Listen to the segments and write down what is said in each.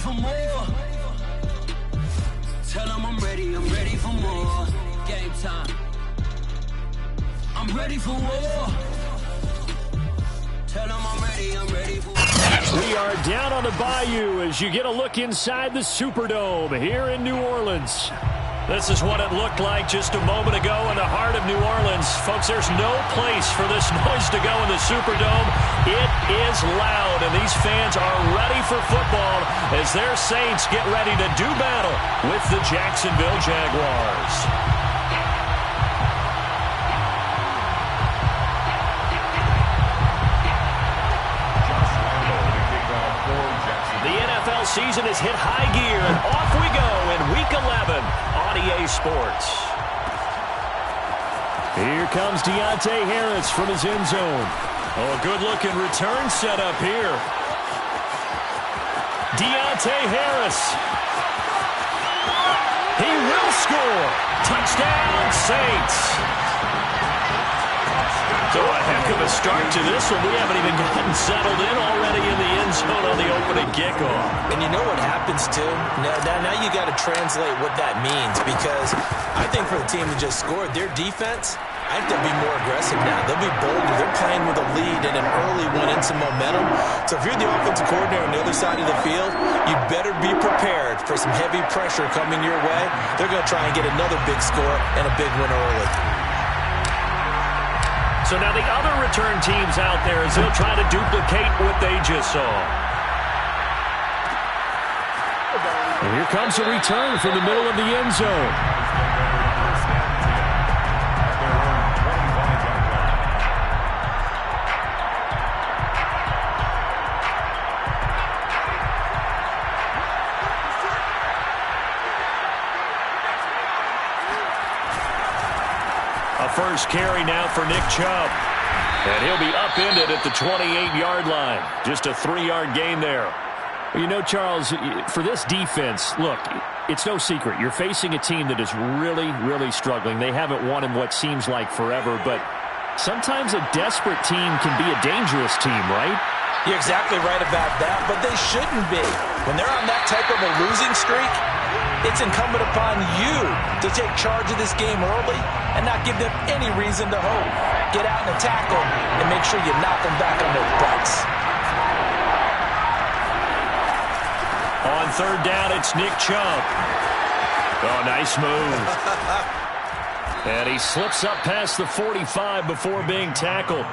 for more. Tell them I'm ready for more. Game time. I'm ready for war. Tell them I'm ready for war. We are down on the bayou as you get a look inside the Superdome here in New Orleans. This is what it looked like just a moment ago in the heart of New Orleans. Folks, there's no place for this noise to go in the Superdome. It is loud, and these fans are ready for football as their Saints get ready to do battle with the Jacksonville Jaguars. The NFL season has hit high gear, and off we go in Week 11 on EA Sports. Here comes Deontay Harris from his end zone. Oh, a good-looking return setup here. Deontay Harris. He will score. Touchdown, Saints. So a heck of a start to this one. We haven't even gotten settled in already in the end zone on the opening kickoff. And you know what happens, too? Now you got to translate what that means, because I think for the team that just scored, their defense, I think they'll be more aggressive now. They'll be bolder. They're playing with a lead and an early one and some momentum. So if you're the offensive coordinator on the other side of the field, you better be prepared for some heavy pressure coming your way. They're going to try and get another big score and a big win early. So now the other return teams out there as they'll try to duplicate what they just saw. And here comes a return from the middle of the end zone. First carry now for Nick Chubb. And he'll be upended at the 28-yard line. Just a 3-yard gain there. Well, you know, Charles, for this defense, look, it's no secret. You're facing a team that is really, really struggling. They haven't won in what seems like forever, but sometimes a desperate team can be a dangerous team, right? You're exactly right about that, but they shouldn't be. When they're on that type of a losing streak, it's incumbent upon you to take charge of this game early and not give them any reason to hope. Get out and attack them and make sure you knock them back on their butts. On third down, it's Nick Chubb. Oh, nice move. And he slips up past the 45 before being tackled.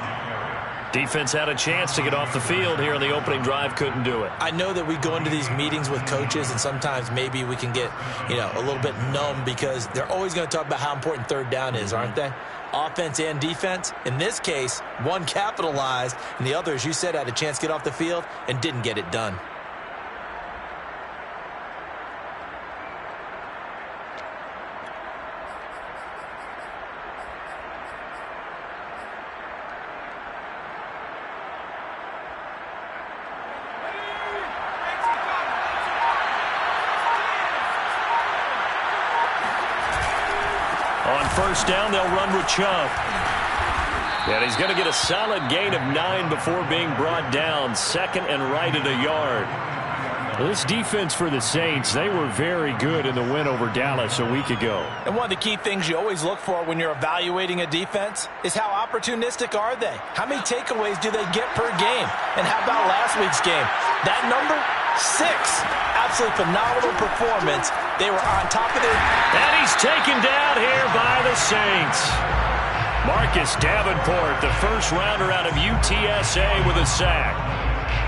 Defense had a chance to get off the field here in the opening drive, couldn't do it. I know that we go into these meetings with coaches, and sometimes maybe we can get, a little bit numb because they're always going to talk about how important third down is, aren't they? Offense and defense. In this case, one capitalized, and the other, as you said, had a chance to get off the field and didn't get it done. First down, they'll run with Chubb. And he's going to get a solid gain of 9 before being brought down. Second and right at a yard. Well, this defense for the Saints, they were very good in the win over Dallas a week ago. And one of the key things you always look for when you're evaluating a defense is how opportunistic are they? How many takeaways do they get per game? And how about last week's game? That number, 6. Absolutely phenomenal performance. They were on top of their... And he's taken down here by the Saints. Marcus Davenport, the first rounder out of UTSA with a sack.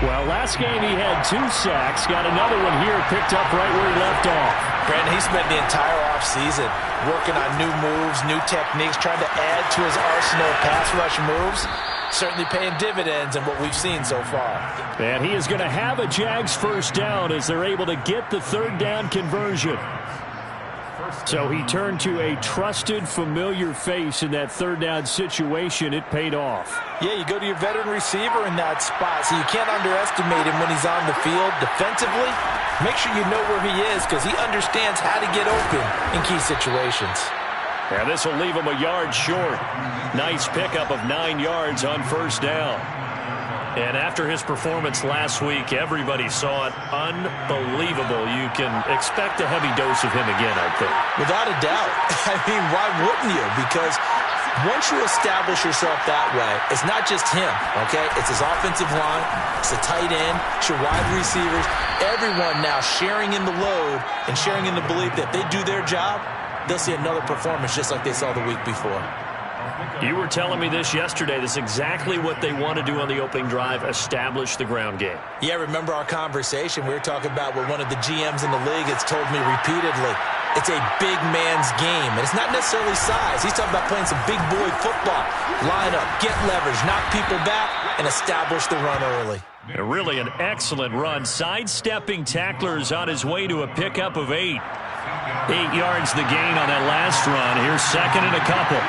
Well, last game he had 2 sacks. Got another one here picked up right where he left off. Brandon, he spent the entire offseason working on new moves, new techniques, trying to add to his arsenal of pass rush moves. Certainly paying dividends in what we've seen so far. And he is going to have a Jags first down as they're able to get the third down conversion. So he turned to a trusted, familiar face in that third down situation. It paid off. Yeah, you go to your veteran receiver in that spot, so you can't underestimate him when he's on the field. Defensively, make sure you know where he is because he understands how to get open in key situations. And this will leave him a yard short. Nice pickup of 9 yards on first down. And after his performance last week, everybody saw it. Unbelievable. You can expect a heavy dose of him again, I think. Without a doubt. I mean, why wouldn't you? Because once you establish yourself that way, it's not just him, okay? It's his offensive line, it's the tight end, it's your wide receivers, everyone now sharing in the load and sharing in the belief that if they do their job, they'll see another performance just like they saw the week before. You were telling me this yesterday. This is exactly what they want to do on the opening drive, establish the ground game. Yeah, remember our conversation? We were talking about what one of the GMs in the league has told me repeatedly. It's a big man's game, and it's not necessarily size. He's talking about playing some big boy football. Line up, get leverage, knock people back, and establish the run early. Really an excellent run. Sidestepping tacklers on his way to a pickup of 8. 8 yards the gain on that last run. Here's second and a couple.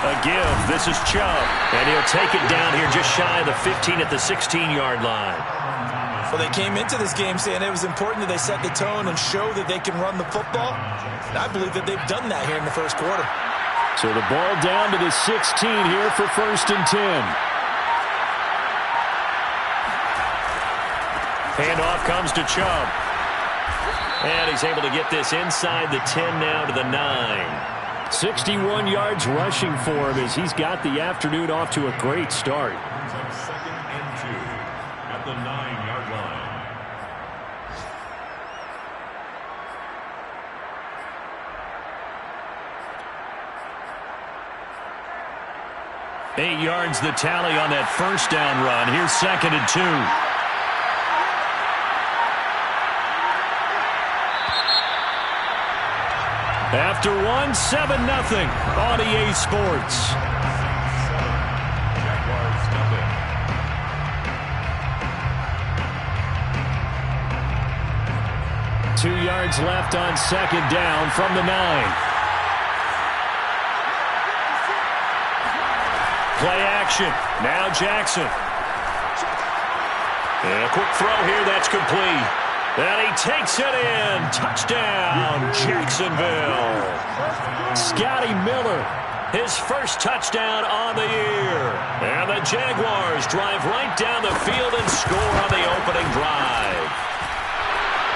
A give. This is Chubb. And he'll take it down here just shy of the 15 at the 16-yard line. Well, they came into this game saying it was important that they set the tone and show that they can run the football. And I believe that they've done that here in the first quarter. So the ball down to the 16 here for 1st and 10. Handoff comes to Chubb. And he's able to get this inside the 10 now to the 9. 61 yards rushing for him as he's got the afternoon off to a great start. 2nd and 2 at the 9-yard line. 8 yards the tally on that first down run. Here's 2nd and 2. After 1, 7-0 on EA Sports. Jaguars nothing. 2 yards left on 2nd down from the 9. Play action. Now Jackson. And a quick throw here. That's complete. And he takes it in. Touchdown, Jacksonville. Scotty Miller, his first touchdown on the year. And the Jaguars drive right down the field and score on the opening drive.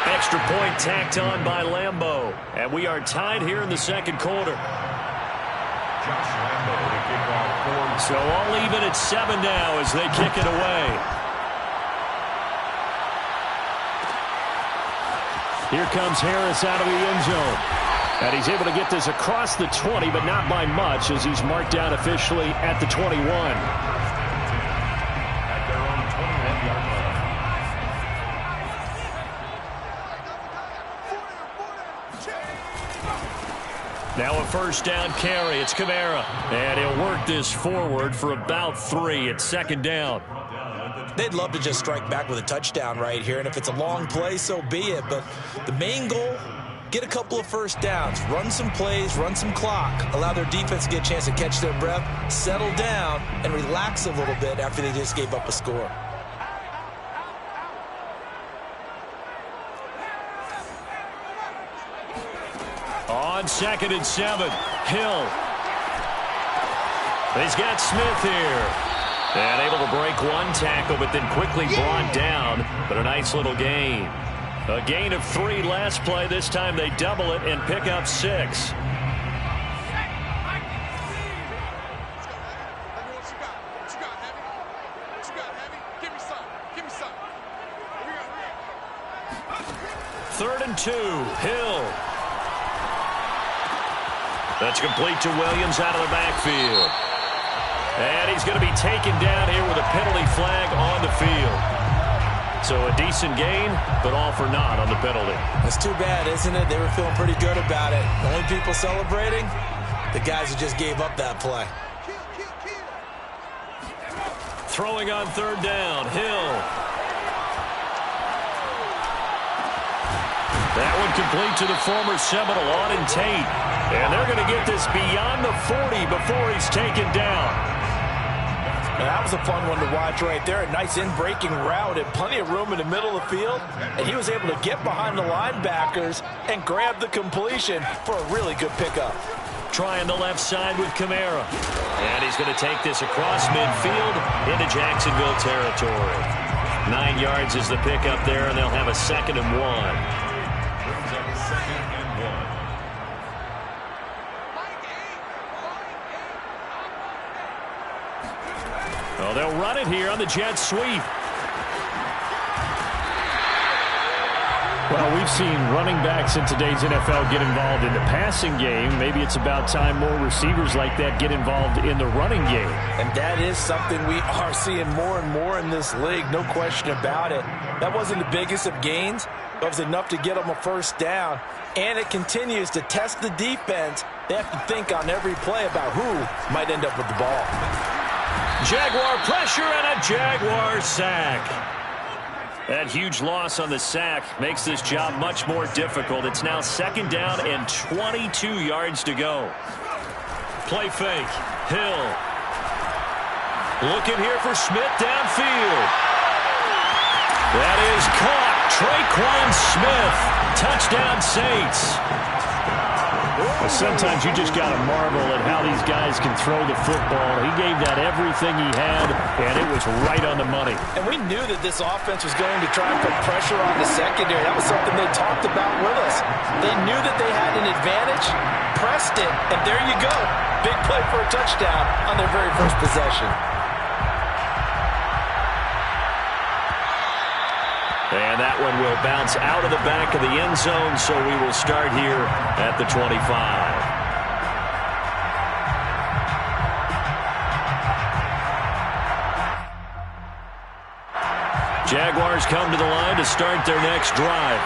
Extra point tacked on by Lambeau. And we are tied here in the second quarter. Josh Lambeau to kick off 4. So all even at 7 now as they kick it away. Here comes Harris out of the end zone. And he's able to get this across the 20, but not by much as he's marked down officially at the 21. At their own 21-yard line. Now a first down carry. It's Kamara. And he'll work this forward for about 3 at 2nd down. They'd love to just strike back with a touchdown right here, and if it's a long play, so be it. But the main goal, get a couple of first downs, run some plays, run some clock, allow their defense to get a chance to catch their breath, settle down, and relax a little bit after they just gave up a score. On 2nd and 7, Hill. He's got Smith here. And able to break one tackle, but then quickly brought down. But a nice little gain. A gain of 3 last play. This time they double it and pick up 6. Third and 2, Hill. That's complete to Williams out of the backfield. And he's going to be taken down here with a penalty flag on the field. So a decent gain, but all for naught on the penalty. That's too bad, isn't it? They were feeling pretty good about it. The only people celebrating, the guys who just gave up that play. Throwing on 3rd down, Hill. That one complete to the former Seminole, Auden Tate. And they're going to get this beyond the 40 before he's taken down. Now, that was a fun one to watch right there. A nice in-breaking route and plenty of room in the middle of the field. And he was able to get behind the linebackers and grab the completion for a really good pickup. trying the left side with Kamara. And he's going to take this across midfield into Jacksonville territory. 9 yards is the pickup there, and they'll have a 2nd and 1. Oh, they'll run it here on the jet sweep. Well, we've seen running backs in today's NFL get involved in the passing game. Maybe it's about time more receivers like that get involved in the running game. And that is something we are seeing more and more in this league, no question about it. That wasn't the biggest of gains, but it was enough to get them a first down. And it continues to test the defense. They have to think on every play about who might end up with the ball. Jaguar pressure and a Jaguar sack. That huge loss on the sack makes this job much more difficult. It's now 2nd down and 22 yards to go. Play fake. Hill. Looking here for Smith downfield. That is caught. Traquan Smith. Touchdown Saints. Well, sometimes you just got to marvel at how these guys can throw the football. He gave that everything he had, and it was right on the money. And we knew that this offense was going to try and put pressure on the secondary. That was something they talked about with us. They knew that they had an advantage, pressed it, and there you go. Big play for a touchdown on their very first possession. And that one will bounce out of the back of the end zone, so we will start here at the 25. Jaguars come to the line to start their next drive.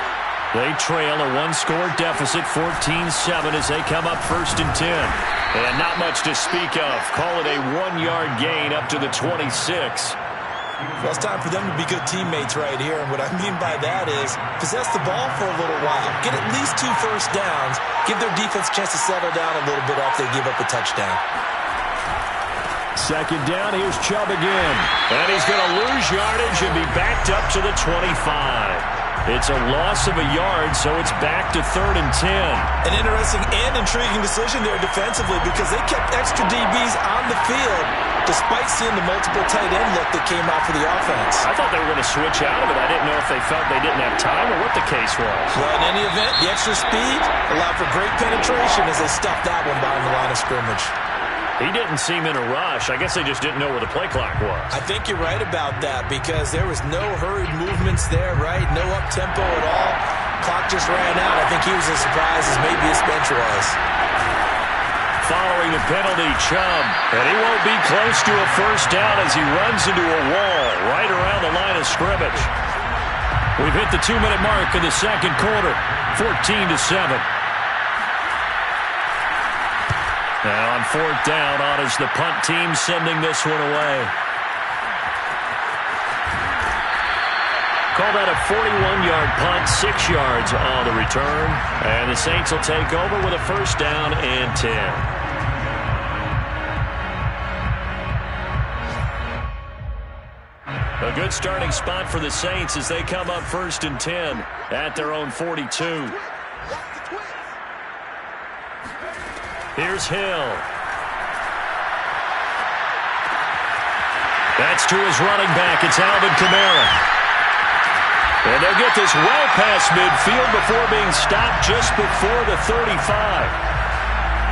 They trail a 1-score deficit, 14-7, as they come up 1st and 10. And not much to speak of. Call it a 1-yard gain up to the 26. Well, it's time for them to be good teammates right here. And what I mean by that is possess the ball for a little while. Get at least 2 first downs. Give their defense a chance to settle down a little bit after they give up a touchdown. 2nd down. Here's Chubb again. And he's going to lose yardage and be backed up to the 25. It's a loss of a yard, so it's back to 3rd and 10. An interesting and intriguing decision there defensively because they kept extra DBs on the field despite seeing the multiple tight end look that came out for the offense. I thought they were going to switch out of it. I didn't know if they felt they didn't have time or what the case was. Well, in any event, the extra speed allowed for great penetration as they stuffed that one behind the line of scrimmage. He didn't seem in a rush. I guess they just didn't know where the play clock was. I think you're right about that because there was no hurried movements there, right? No up-tempo at all. Clock just ran out. I think he was as surprised as maybe his bench was. Following the penalty, Chubb. And he won't be close to a first down as he runs into a wall right around the line of scrimmage. We've hit the 2-minute mark in the 2nd quarter, 14-7. Now on 4th down, on is the punt team sending this one away. Call that a 41-yard punt, 6 yards on the return. And the Saints will take over with a first down and 10. A good starting spot for the Saints as they come up 1st and 10 at their own 42. Here's Hill. That's to his running back. It's Alvin Kamara. And they'll get this well past midfield before being stopped just before the 35.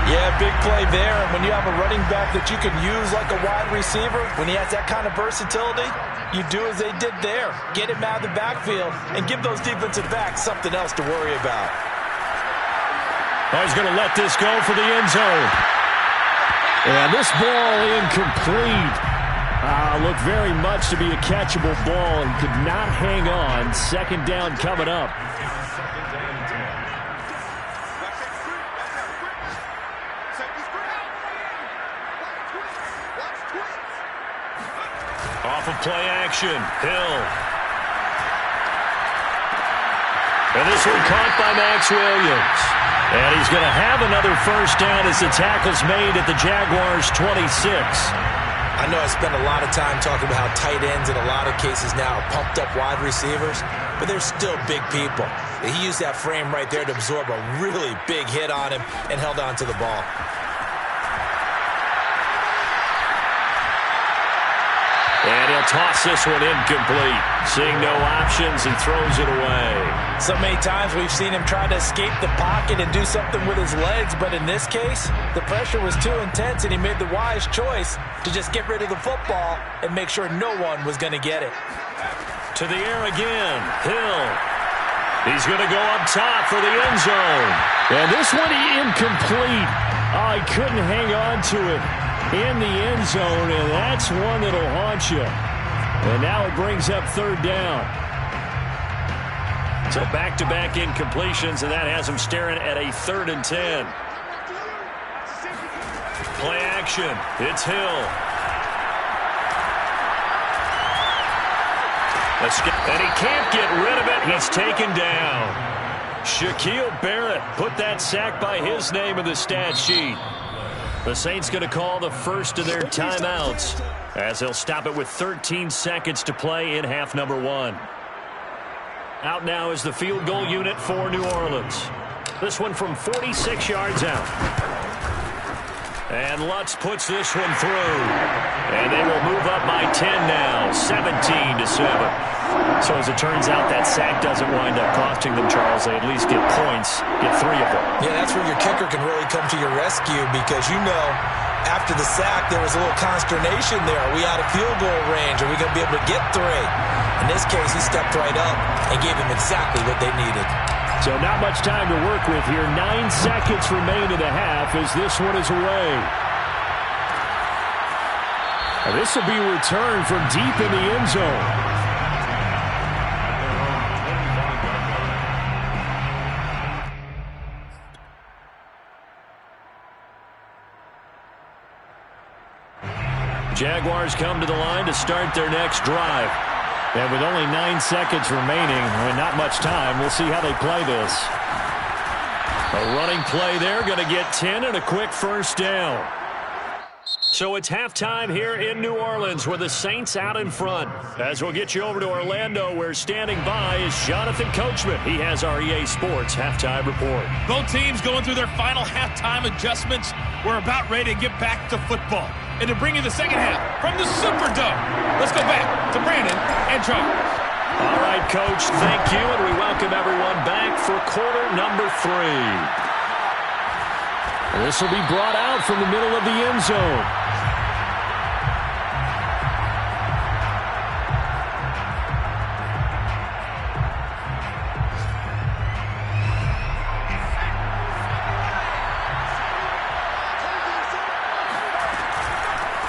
Yeah, big play there. And when you have a running back that you can use like a wide receiver, when he has that kind of versatility, you do as they did there. Get him out of the backfield and give those defensive backs something else to worry about. Oh, he's going to let this go for the end zone. And this ball incomplete. Looked very much to be a catchable ball and could not hang on. 2nd down coming up. Off of play action, Hill. And this one caught by Max Williams. And he's going to have another first down as the tackle's made at the Jaguars' 26. I know I spend a lot of time talking about how tight ends in a lot of cases now are pumped up wide receivers, but they're still big people. He used that frame right there to absorb a really big hit on him and held on to the ball. toss this one incomplete. Seeing no options, he throws it away. So many times we've seen him try to escape the pocket and do something with his legs, but in this case, the pressure was too intense and he made the wise choice to just get rid of the football and make sure no one was going to get it. To the air again, Hill. He's going to go up top for the end zone. And this one incomplete. Oh, he couldn't hang on to it in the end zone, and that's one that'll haunt you. And now it brings up third down. So back-to-back incompletions, and that has him staring at a 3rd and 10. Play action. It's Hill. And he can't get rid of it. He's taken down. Shaquille Barrett put that sack by his name in the stat sheet. The Saints going to call the first of their timeouts as they'll stop it with 13 seconds to play in half number 1. Out now is the field goal unit for New Orleans. This one from 46 yards out. And Lutz puts this one through. And they will move up by 10 now, 17-7. So as it turns out, that sack doesn't wind up costing them, Charles. They at least get points, get 3 of them. Yeah, that's where your kicker can really come to your rescue because, you know, after the sack, there was a little consternation there. Are we out of field goal range? Are we going to be able to get 3? In this case, he stepped right up and gave them exactly what they needed. So not much time to work with here. 9 seconds remain in the half as this one is away. And this will be returned from deep in the end zone. Jaguars come to the line to start their next drive. And with only 9 seconds remaining, and not much time, we'll see how they play this. A running play there, going to get 10 and a quick first down. So it's halftime here in New Orleans with the Saints out in front. As we'll get you over to Orlando, where standing by is Jonathan Coachman. He has our EA Sports halftime report. Both teams going through their final halftime adjustments. We're about ready to get back to football. And to bring you the second half from the Superdome, let's go back to Brandon and Charles. All right, Coach, thank you, and we welcome everyone back for quarter number 3. This will be brought out from the middle of the end zone.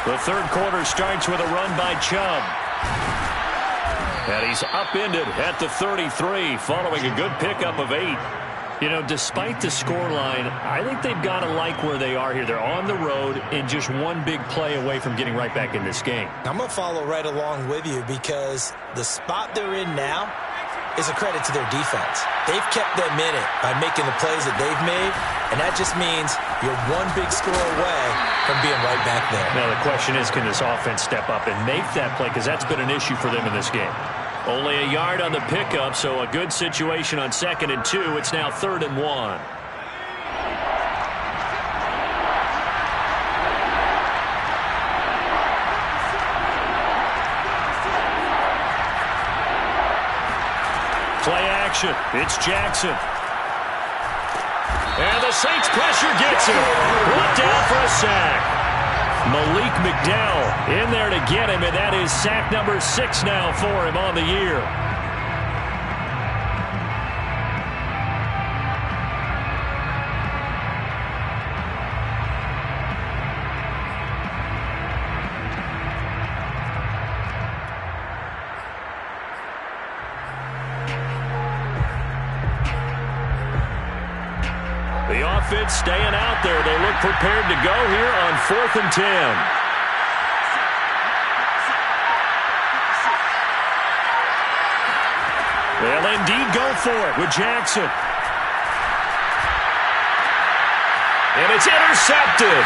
The third quarter starts with a run by Chubb. And he's upended at the 33 following a good pickup of 8. You know, despite the scoreline, I think they've got to like where they are here. They're on the road and just one big play away from getting right back in this game. I'm going to follow right along with you because the spot they're in now is a credit to their defense. They've kept them in it by making the plays that they've made, and that just means you're one big score away from being right back there. Now the question is, can this offense step up and make that play? Because that's been an issue for them in this game. Only a yard on the pickup, so a good situation on 2nd and 2. It's now 3rd and 1. Play action. It's Jackson. And the Saints pressure gets him. Brought down for a sack. Malik McDowell in there to get him, and that is sack number 6 now for him on the year. The offense staying out there. They look prepared to go here on 4th and 10. They'll indeed go for it with Jackson. And it's intercepted.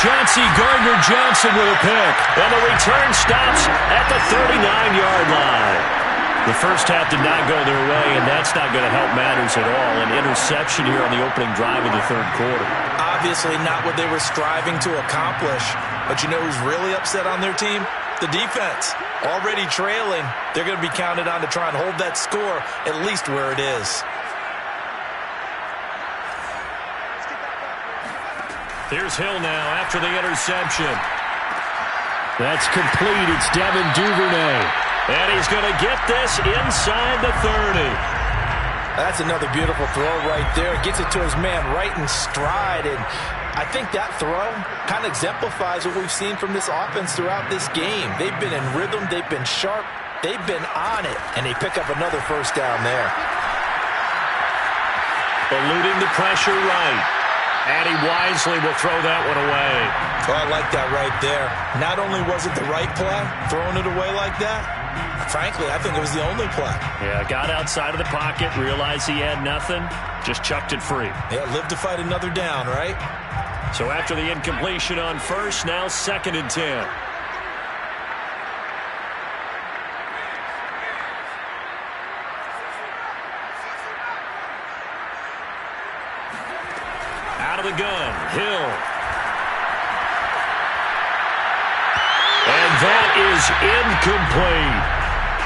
Chauncey Gardner-Johnson with a pick. And the return stops at the 39-yard line. The first half did not go their way, and that's not going to help matters at all. An interception here on the opening drive of the third quarter. Obviously not what they were striving to accomplish. But you know who's really upset on their team? The defense. already trailing. They're going to be counted on to try and hold that score at least where it is. Here's Hill now after the interception. That's complete. It's Devin Duvernay. And he's going to get this inside the 30. That's another beautiful throw right there. Gets it to his man right in stride. And I think that throw kind of exemplifies what we've seen from this offense throughout this game. They've been in rhythm. They've been sharp. They've been on it. And they pick up another first down there. Eluding the pressure right. And he wisely will throw that one away. Oh, I like that right there. Not only was it the right play, throwing it away like that, frankly, I think it was the only play. Yeah, got outside of the pocket, realized he had nothing, just chucked it free. Yeah, live to fight another down, right? So after the incompletion on first, now 2nd and 10. Out of the gun, Hill. And that is incomplete.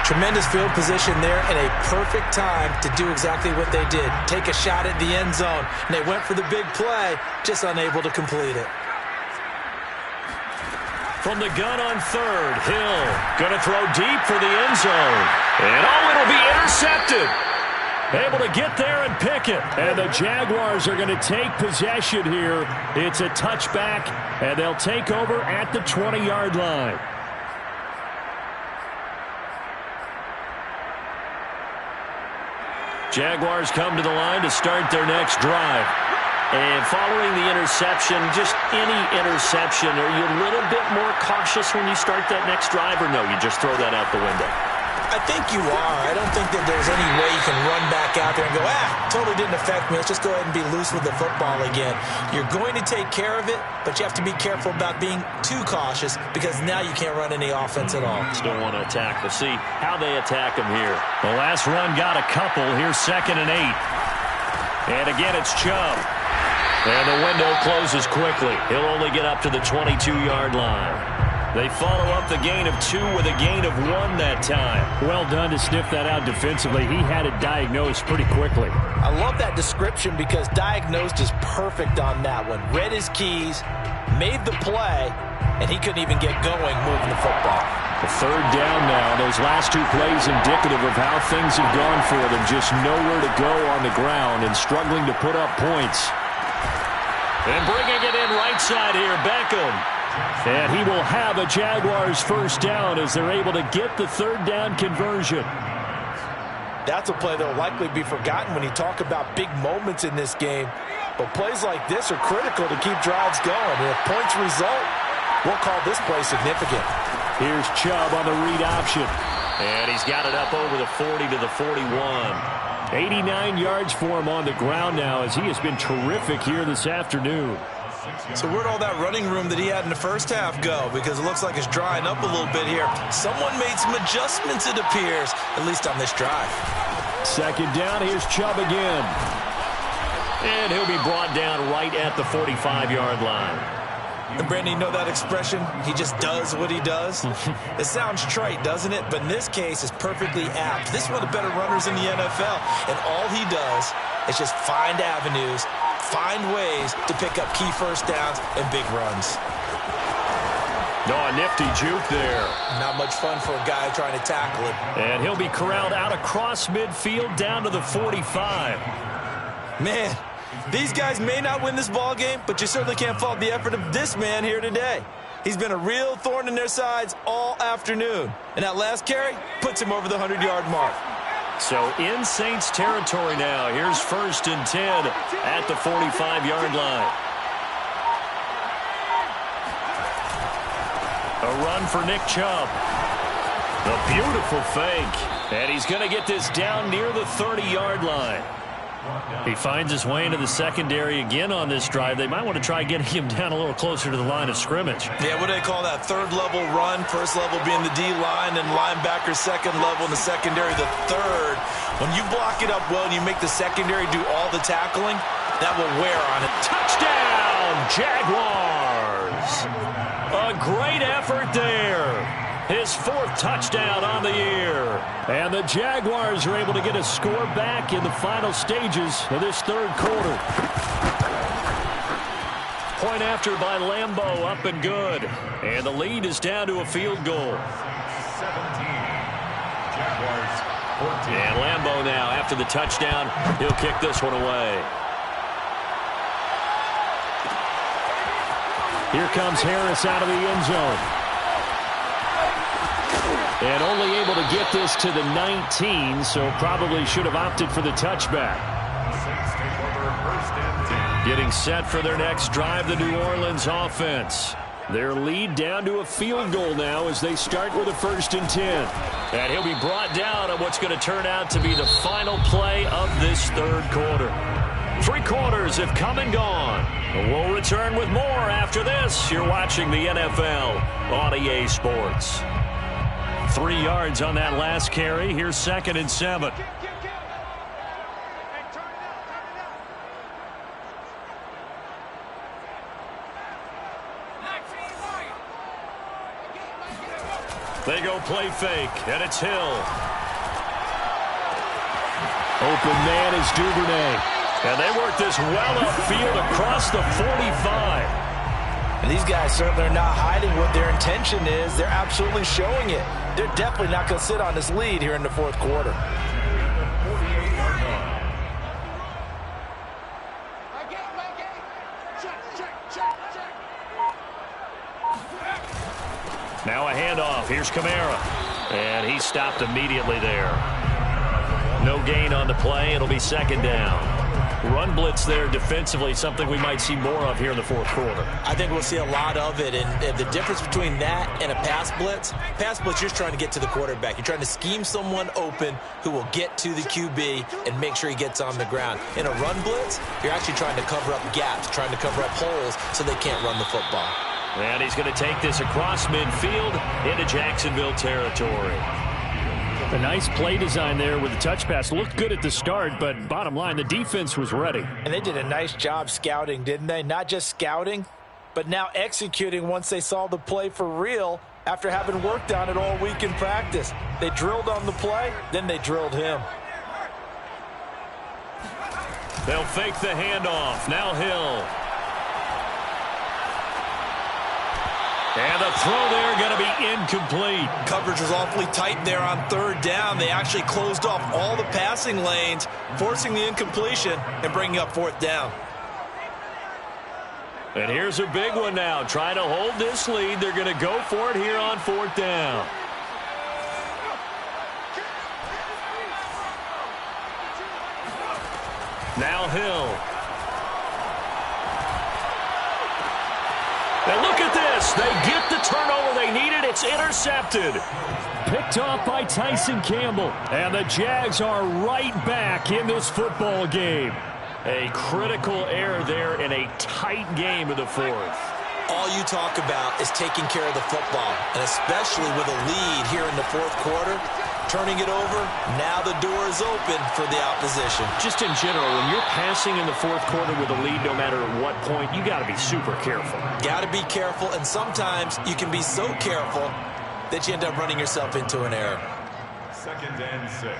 Tremendous field position there and a perfect time to do exactly what they did. Take a shot at the end zone. And they went for the big play, just unable to complete it. From the gun on 3rd, Hill going to throw deep for the end zone. And it'll be intercepted. Able to get there and pick it. And the Jaguars are going to take possession here. It's a touchback, and they'll take over at the 20-yard line. Jaguars come to the line to start their next drive. And following the interception, just any interception, are you a little bit more cautious when you start that next drive, or no, you just throw that out the window? I think you are. I don't think that there's any way you can run back out there and go, totally didn't affect me. Let's just go ahead and be loose with the football again. You're going to take care of it, but you have to be careful about being too cautious because now you can't run any offense at all. Still want to attack. We'll see how they attack them here. The last run got a couple. Here's 2nd and 8. And again, it's Chubb. And the window closes quickly. He'll only get up to the 22-yard line. They follow up the gain of 2 with a gain of 1 that time. Well done to sniff that out defensively. He had it diagnosed pretty quickly. I love that description because diagnosed is perfect on that one. Read his keys, made the play, and he couldn't even get going moving the football. The 3rd down now. Those last 2 plays indicative of how things have gone for them. Just nowhere to go on the ground and struggling to put up points. And bringing it in right side here, Beckham. And he will have a Jaguars first down as they're able to get the 3rd down conversion. That's a play that will likely be forgotten when you talk about big moments in this game. But plays like this are critical to keep drives going. And if points result, we'll call this play significant. Here's Chubb on the read option. And he's got it up over the 40 to the 41. 89 yards for him on the ground now as he has been terrific here this afternoon. So where'd all that running room that he had in the first half go? Because it looks like it's drying up a little bit here. Someone made some adjustments, it appears, at least on this drive. 2nd down, here's Chubb again. And he'll be brought down right at the 45-yard line. And Brandon, you know that expression? He just does what he does? It sounds trite, doesn't it? But in this case, it's perfectly apt. This is one of the better runners in the NFL. And all he does is just find avenues, find ways to pick up key first downs and big runs. No, a nifty juke there. Not much fun for a guy trying to tackle it. And he'll be corralled out across midfield down to the 45. Man, these guys may not win this ball game, but you certainly can't fault the effort of this man here today. He's been a real thorn in their sides all afternoon. And that last carry puts him over the 100-yard mark. So in Saints territory now. Here's 1st and 10 at the 45-yard line. A run for Nick Chubb. A beautiful fake. And he's going to get this down near the 30-yard line. He finds his way into the secondary again on this drive. They might want to try getting him down a little closer to the line of scrimmage. Yeah, what do they call that? 3rd level run, 1st level being the D-line, and linebacker 2nd level in the secondary, the 3rd. When you block it up well and you make the secondary do all the tackling, that will wear on it. Touchdown, Jaguars! A great effort there. his 4th touchdown on the year. And the Jaguars are able to get a score back in the final stages of this 3rd quarter. Point after by Lambeau, up and good. And the lead is down to a field goal. 17. Jaguars 14. And Lambeau now, after the touchdown, he'll kick this one away. Here comes Harris out of the end zone. And only able to get this to the 19, so probably should have opted for the touchback. Saints take over 1st and 10. Getting set for their next drive, the New Orleans offense. Their lead down to a field goal now as they start with a 1st and 10. And he'll be brought down on what's going to turn out to be the final play of this 3rd quarter. 3 quarters have come and gone. We'll return with more after this. You're watching the NFL on EA Sports. 3 yards on that last carry. Here's 2nd and 7. They go play fake, and it's Hill. Open man is Duvernay. And they work this well upfield across the 45. And these guys certainly are not hiding what their intention is. They're absolutely showing it. They're definitely not going to sit on this lead here in the 4th quarter. Now a handoff. Here's Kamara. And he stopped immediately there. No gain on the play. It'll be 2nd down. Run blitz there defensively, something we might see more of here in the 4th quarter. I think we'll see a lot of it, and the difference between that and a pass blitz, you're just trying to get to the quarterback. You're trying to scheme someone open who will get to the QB and make sure he gets on the ground. In a run blitz, you're actually trying to cover up gaps, trying to cover up holes so they can't run the football. And he's going to take this across midfield into Jacksonville territory. A nice play design there with the touch pass. Looked good at the start, but bottom line, the defense was ready. And they did a nice job scouting, didn't they? Not just scouting, but now executing once they saw the play for real after having worked on it all week in practice. They drilled on the play, then they drilled him. They'll fake the handoff. Now Hill. And the throw there going to be incomplete. Coverage was awfully tight there on 3rd down. They actually closed off all the passing lanes, forcing the incompletion and bringing up 4th down. And here's a big one now. Trying to hold this lead. They're going to go for it here on 4th down. Now Hill. And look at this. They get the turnover they needed. It's intercepted. Picked off by Tyson Campbell. And the Jags are right back in this football game. A critical error there in a tight game of the 4th. All you talk about is taking care of the football, and especially with a lead here in the 4th quarter. Turning it over, now the door is open for the opposition. Just in general, when you're passing in the 4th quarter with a lead, no matter at what point, you got to be super careful. Got to be careful, and sometimes you can be so careful that you end up running yourself into an error. 2nd and 6.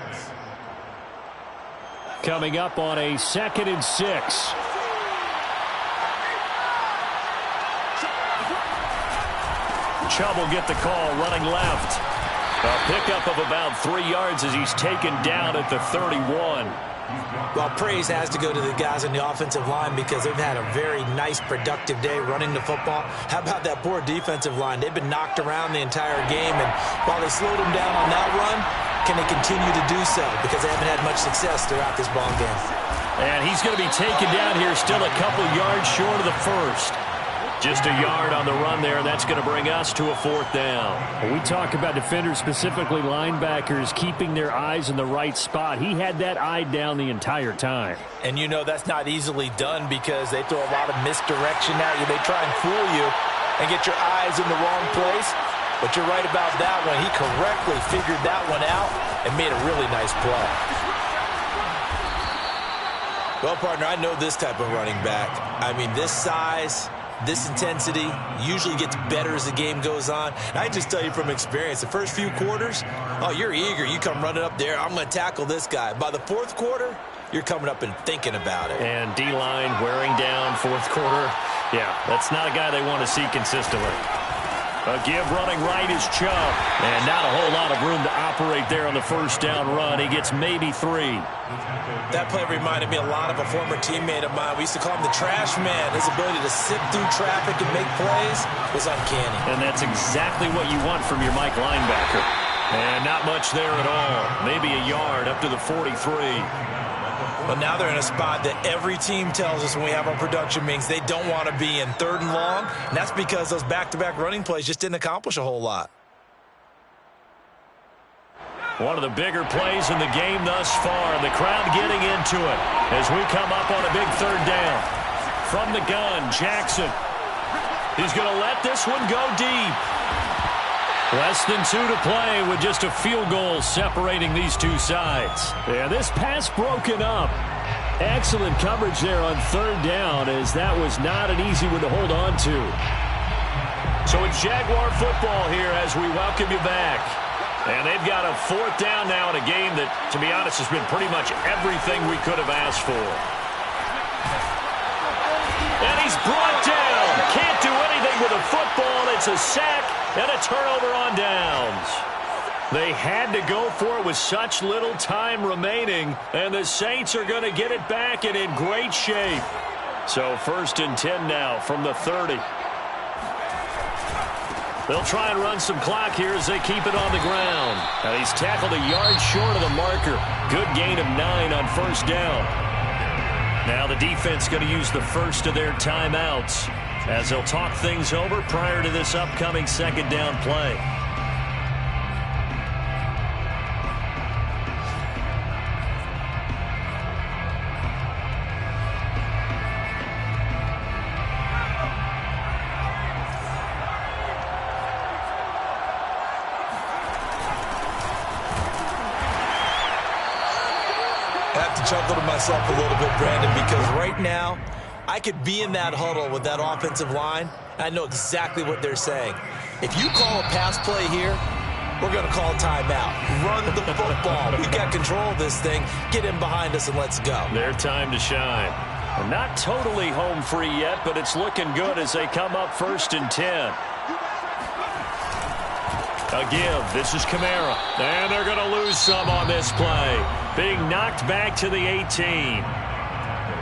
Coming up on a 2nd and 6. Chubb will get the call, running left. A pickup of about 3 yards as he's taken down at the 31. Well, praise has to go to the guys on the offensive line because they've had a very nice, productive day running the football. How about that poor defensive line? They've been knocked around the entire game, and while they slowed them down on that run, can they continue to do so? Because they haven't had much success throughout this ball game. And he's going to be taken down here still a couple yards short of the 1st. Just a yard on the run there. That's going to bring us to a 4th down. When we talk about defenders, specifically linebackers, keeping their eyes in the right spot. He had that eye down the entire time. And you know that's not easily done because they throw a lot of misdirection at you. They try and fool you and get your eyes in the wrong place. But you're right about that one. He correctly figured that one out and made a really nice play. Well, partner, I know this type of running back. I mean, this size, this intensity usually gets better as the game goes on. And I just tell you from experience, the first few quarters, oh, you're eager. You come running up there, I'm going to tackle this guy. By the fourth quarter, you're coming up and thinking about it. And D-line wearing down fourth quarter. Yeah, that's not a guy they want to see consistently. A give running right is Chubb. And not a whole lot of room to operate there on the first down run. He gets maybe 3. That play reminded me a lot of a former teammate of mine. We used to call him the trash man. His ability to sift through traffic and make plays was uncanny. And that's exactly what you want from your Mike linebacker. And not much there at all. Maybe a yard up to the 43. But now they're in a spot that every team tells us when we have our production meetings they don't want to be in, 3rd and long. And that's because those back-to-back running plays just didn't accomplish a whole lot. One of the bigger plays in the game thus far. The crowd getting into it as we come up on a big 3rd down. From the gun, Jackson. He's going to let this one go deep. Less than 2 to play with just a field goal separating these two sides. Yeah, this pass broken up. Excellent coverage there on 3rd down, as that was not an easy one to hold on to. So it's Jaguar football here as we welcome you back. And they've got a 4th down now in a game that, to be honest, has been pretty much everything we could have asked for. And he's brought down. Can't do anything with a football. It's a sack and a turnover on downs. They had to go for it with such little time remaining, and the Saints are going to get it back and in great shape. So 1st and 10 now from the 30. They'll try and run some clock here as they keep it on the ground. And he's tackled a yard short of the marker. Good gain of 9 on 1st down. Now the defense going to use the first of their timeouts as they'll talk things over prior to this upcoming 2nd down play. I have to chuckle to myself a little bit, Brandon, because right now I could be in that huddle with that offensive line, and I know exactly what they're saying. If you call a pass play here, we're going to call a timeout. Run the football. We've got control of this thing. Get in behind us and let's go. Their time to shine. Not totally home free yet, but it's looking good as they come up 1st and 10. A give. This is Kamara. And they're going to lose some on this play. Being knocked back to the 18.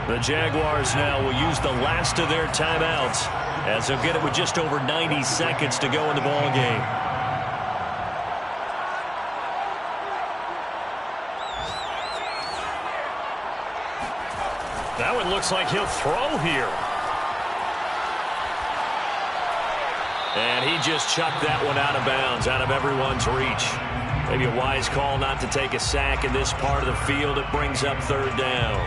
The Jaguars now will use the last of their timeouts as they'll get it with just over 90 seconds to go in the ball game. That one looks like he'll throw here. And he just chucked that one out of bounds, out of everyone's reach. Maybe a wise call not to take a sack in this part of the field. It brings up 3rd down.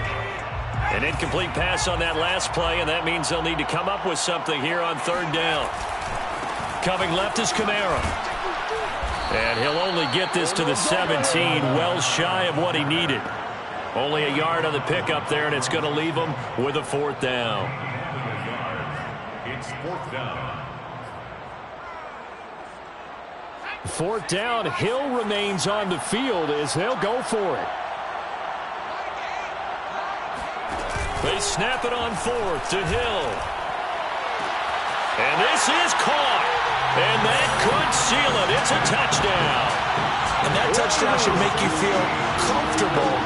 An incomplete pass on that last play, and that means they'll need to come up with something here on 3rd down. Coming left is Kamara. And he'll only get this to the 17, well shy of what he needed. Only a yard on the pickup there, and it's going to leave him with a 4th down. It's 4th down. 4th down, Hill remains on the field as they'll go for it. They snap it on 4th to Hill. And this is caught. And that could seal it. It's a touchdown. And that touchdown should make you feel comfortable.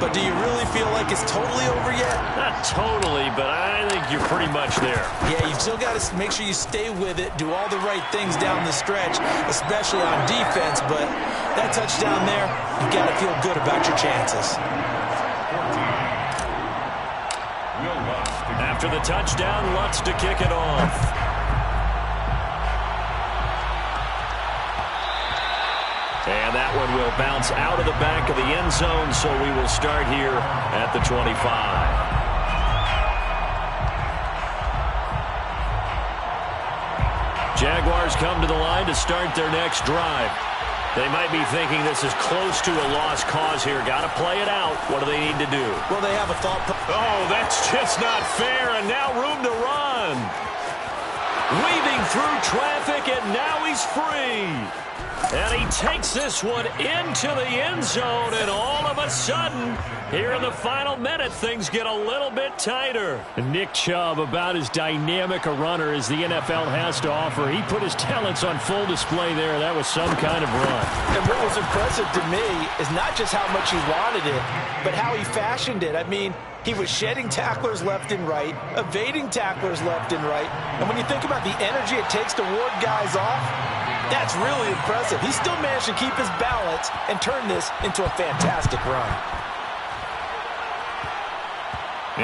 But do you really feel like it's totally over yet? Not totally, but I think you're pretty much there. Yeah, you've still got to make sure you stay with it, do all the right things down the stretch, especially on defense. But that touchdown there, you've got to feel good about your chances. After the touchdown, Lutz to kick it off. And that one will bounce out of the back of the end zone, so we will start here at the 25. Jaguars come to the line to start their next drive. They might be thinking this is close to a lost cause here. Got to play it out. What do they need to do? Well, they have a thought. Oh, that's just not fair, and now room to run. Weaving through traffic, and now he's free. And he takes this one into the end zone, and all of a sudden, here in the final minute, things get a little bit tighter. Nick Chubb, about as dynamic a runner as the NFL has to offer. He put his talents on full display there. That was some kind of run. And what was impressive to me is not just how much he wanted it, but how he fashioned it. I mean, he was shedding tacklers left and right, evading tacklers left and right. And when you think about the energy it takes to ward guys off, that's really impressive. He still managed to keep his balance and turn this into a fantastic run.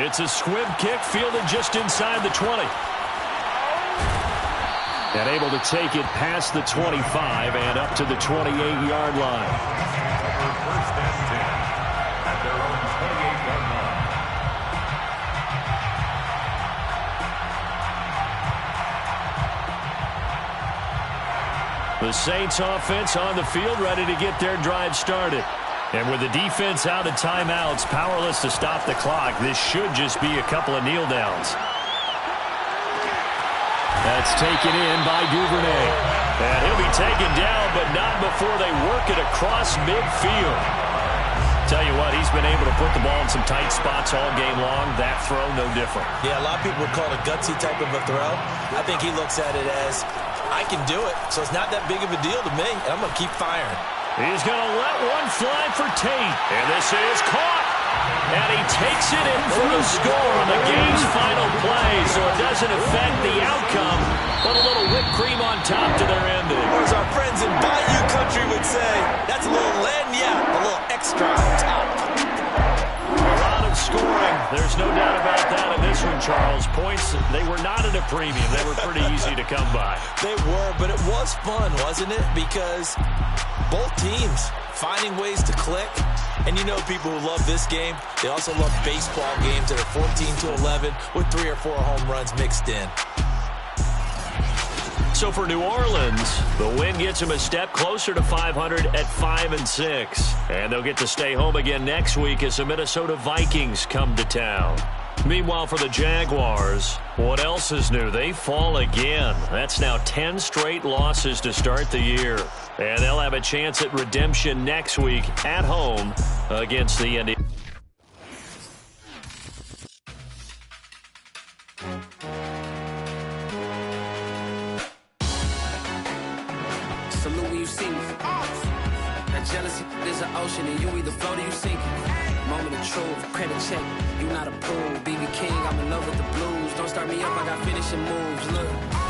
It's a squib kick fielded just inside the 20. And able to take it past the 25 and up to the 28-yard line. First and 10 at their own 28-yard line. The Saints offense on the field, ready to get their drive started. And with the defense out of timeouts, powerless to stop the clock, this should just be a couple of kneel downs. That's taken in by Duvernay. And he'll be taken down, but not before they work it across midfield. Tell you what, he's been able to put the ball in some tight spots all game long. That throw, no different. Yeah, a lot of people would call it a gutsy type of a throw. I think he looks at it as, I can do it, so it's not that big of a deal to me, and I'm going to keep firing. He's going to let one fly for Tate. And this is caught. And he takes it in for the score on the game's final play, so it doesn't affect the outcome, but a little whipped cream on top to their ending. Or as our friends in Bayou Country would say, that's a little lagniappe, a little extra on top. A lot of scoring. There's no doubt about that in this one, Charles. Points, they were not at a premium. They were pretty easy to come by. They were, but it was fun, wasn't it? Because both teams finding ways to click. And you know people who love this game, they also love baseball games that are 14-11 with 3 or 4 home runs mixed in. So for New Orleans, the win gets them a step closer to 500 at 5-6. And they'll get to stay home again next week as the Minnesota Vikings come to town. Meanwhile, for the Jaguars, what else is new? They fall again. That's now 10 straight losses to start the year. And they'll have a chance at redemption next week at home against the Indians. Salute when you see me. That jealousy is an ocean, and you either float or you sink it. Moment of truth, credit check, you not approved. BB King, I'm in love with the blues. Don't start me up, I got finishing moves. Look.